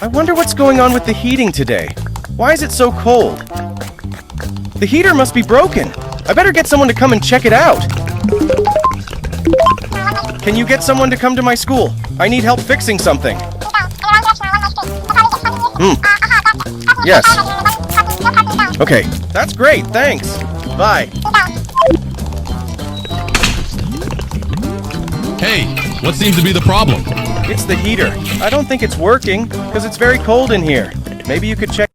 I wonder what's going on with the heating today. Why is it so cold? The heater must be broken. I better get someone to come and check it out. Can you get someone to come to my school? I need help fixing something. Yes. Okay, that's great, thanks. Bye. Hey, what seems to be the problem? It's the heater. I don't think it's working, because it's very cold in here. Maybe you could check...